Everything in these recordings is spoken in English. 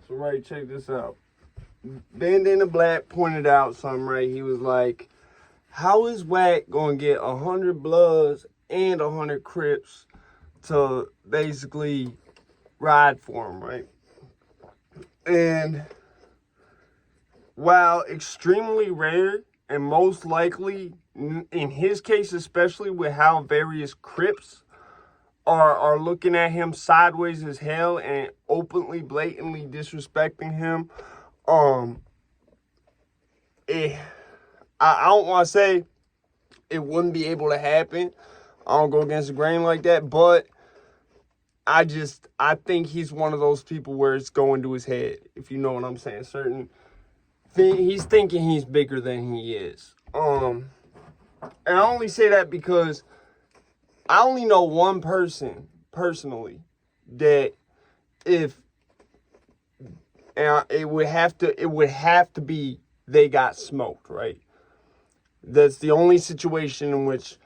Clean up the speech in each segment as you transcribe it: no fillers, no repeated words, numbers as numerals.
So, right, check this out. Bandana Black pointed out something, right? He was like, how is Wack gonna get 100 Bloods and 100 Crips to basically ride for him, right? And while extremely rare and most likely, in his case especially, with how various Crips are looking at him sideways as hell and openly, blatantly disrespecting him, I don't want to say it wouldn't be able to happen. I don't go against the grain like that, but I think he's one of those people where it's going to his head, if you know what I'm saying. He's thinking he's bigger than he is. And I only say that because I only know one person personally that it would have to be they got smoked, right? That's the only situation in which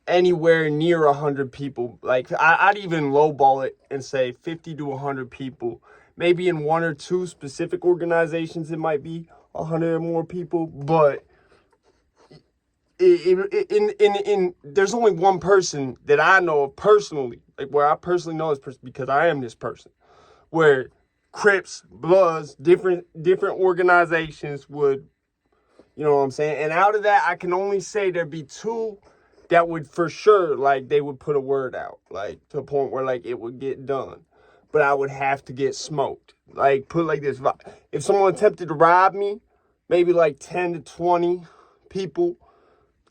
anywhere near 100 people, like I'd even lowball it and say 50 to 100 people. Maybe in one or two specific organizations it might be 100 or more people, but there's only one person that I know of personally, like where I personally know this person because I am this person, where Crips, Bloods, different organizations would, you know what I'm saying? And out of that, I can only say there'd be two that would for sure, like, they would put a word out, like, to a point where, like, it would get done. But I would have to get smoked. Like, put it like this. If someone attempted to rob me, maybe, like, 10 to 20 people.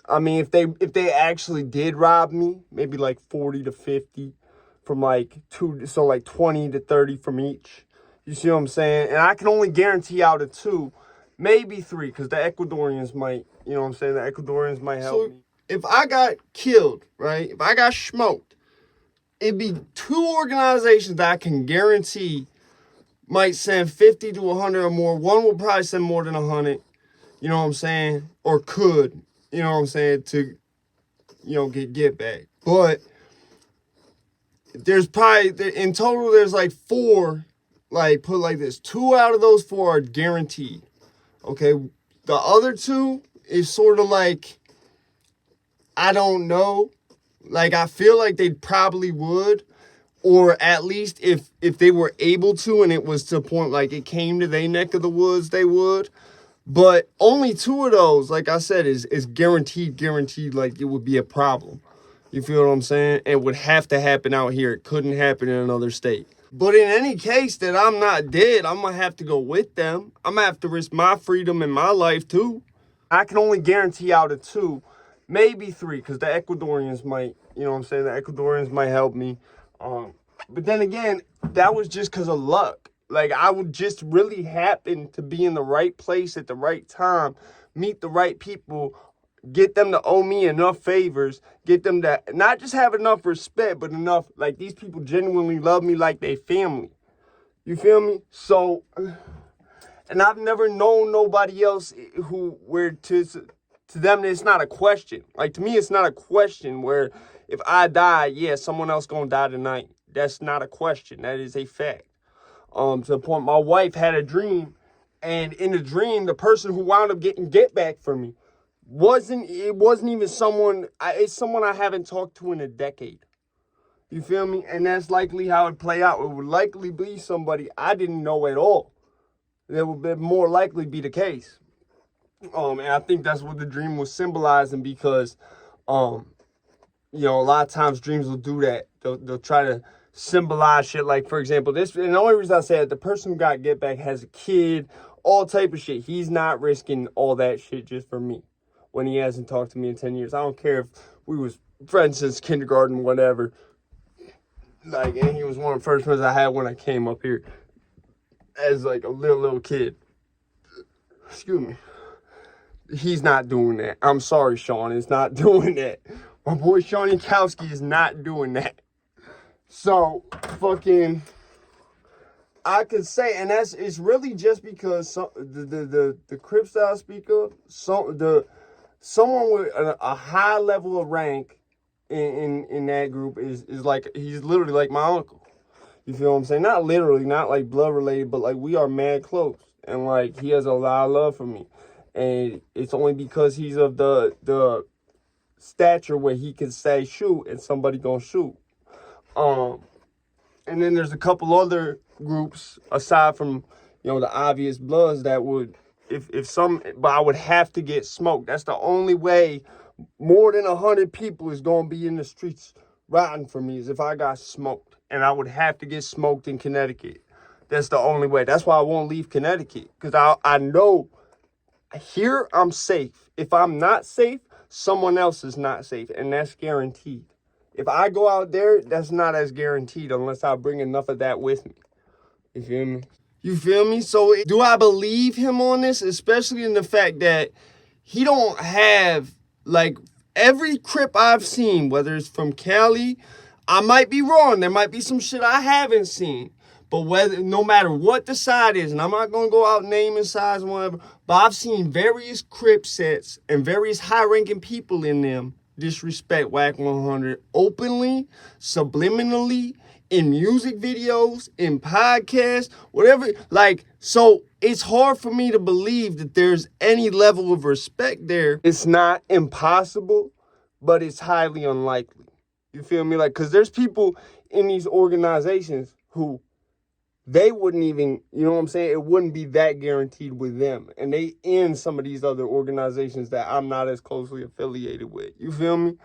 I mean, if they actually did rob me, maybe, like, 40 to 50 from, like, 20 to 30 from each. You see what I'm saying? And I can only guarantee out of 2, maybe 3, because the Ecuadorians might, you know what I'm saying? The Ecuadorians might help me. If I got killed, right? If I got smoked, it'd be 2 organizations that I can guarantee might send 50 to 100 or more. One will probably send more than 100, you know what I'm saying? Or could, you know what I'm saying, to, you know, get back. But there's probably, in total, there's like 4, like, put like this. 2 out of those 4 are guaranteed, okay? The other 2 is sort of like, I don't know. Like, I feel like they probably would. Or at least if they were able to and it was to a point like it came to their neck of the woods, they would. But only 2 of those, like I said, is guaranteed like it would be a problem. You feel what I'm saying? It would have to happen out here. It couldn't happen in another state. But in any case that I'm not dead, I'm going to have to go with them. I'm going to have to risk my freedom and my life too. I can only guarantee out of 2. Maybe 3, because the Ecuadorians might, you know what I'm saying? The Ecuadorians might help me. But then again, that was just because of luck. Like, I would just really happen to be in the right place at the right time, meet the right people, get them to owe me enough favors, get them to not just have enough respect, but enough, like, these people genuinely love me like they family. You feel me? So, and I've never known nobody else where to them, it's not a question. Like, to me, it's not a question where if I die, yeah, someone else gonna die tonight. That's not a question. That is a fact. To the point, my wife had a dream, and in the dream, the person who wound up getting get back for me wasn't even someone, it's someone I haven't talked to in a decade. You feel me? And that's likely how it play out. It would likely be somebody I didn't know at all. That would more likely be the case. And I think that's what the dream was symbolizing because, you know, a lot of times dreams will do that. They'll try to symbolize shit. Like, for example, and the only reason I say it, the person who got get back has a kid, all type of shit. He's not risking all that shit just for me when he hasn't talked to me in 10 years. I don't care if we was friends since kindergarten, whatever. Like, and he was one of the first friends I had when I came up here as like a little kid. Excuse me. He's not doing that. I'm sorry, Sean. Is not doing that. My boy Sean Yankowski is not doing that. So, fucking, I could say, and it's really just because the Crips that I speak of, someone with a high level of rank in that group is like, he's literally like my uncle. You feel what I'm saying? Not literally, not like blood related, but like we are mad close. And like he has a lot of love for me. And it's only because he's of the stature where he can say shoot and somebody gonna shoot. And then there's a couple other groups aside from, you know, the obvious bloods that would, but I would have to get smoked. That's the only way more than 100 people is going to be in the streets riding for me is if I got smoked. And I would have to get smoked in Connecticut. That's the only way. That's why I won't leave Connecticut. Because I know here I'm safe. If I'm not safe, someone else is not safe. And that's guaranteed. If I go out there, that's not as guaranteed unless I bring enough of that with me. You feel me? You feel me? So do I believe him on this? Especially in the fact that he don't have, like, every Crip I've seen, whether it's from Cali, I might be wrong. There might be some shit I haven't seen. But no matter what the side is, and I'm not going to go out naming sides and whatever, but I've seen various Crip sets and various high-ranking people in them disrespect Wack100 openly, subliminally, in music videos, in podcasts, whatever. Like, so it's hard for me to believe that there's any level of respect there. It's not impossible, but it's highly unlikely. You feel me? Like, because there's people in these organizations who they wouldn't even, you know what I'm saying? It wouldn't be that guaranteed with them. And they in some of these other organizations that I'm not as closely affiliated with. You feel me?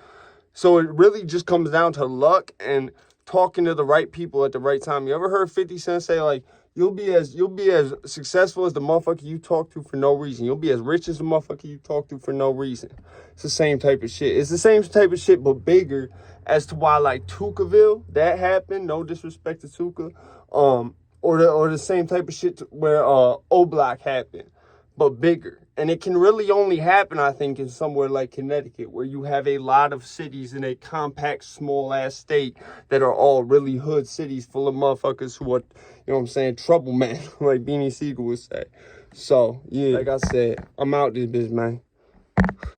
So it really just comes down to luck and talking to the right people at the right time. You ever heard 50 Cent say, like, you'll be as successful as the motherfucker you talk to for no reason. You'll be as rich as the motherfucker you talk to for no reason. It's the same type of shit. It's the same type of shit, but bigger as to why, like, Tukaville, that happened. No disrespect to Tuka. Or the same type of shit where O-Block happened, but bigger. And it can really only happen, I think, in somewhere like Connecticut, where you have a lot of cities in a compact, small-ass state that are all really hood cities full of motherfuckers who are, you know what I'm saying, trouble man, like Beanie Siegel would say. So, yeah, like I said, I'm out this bitch, man.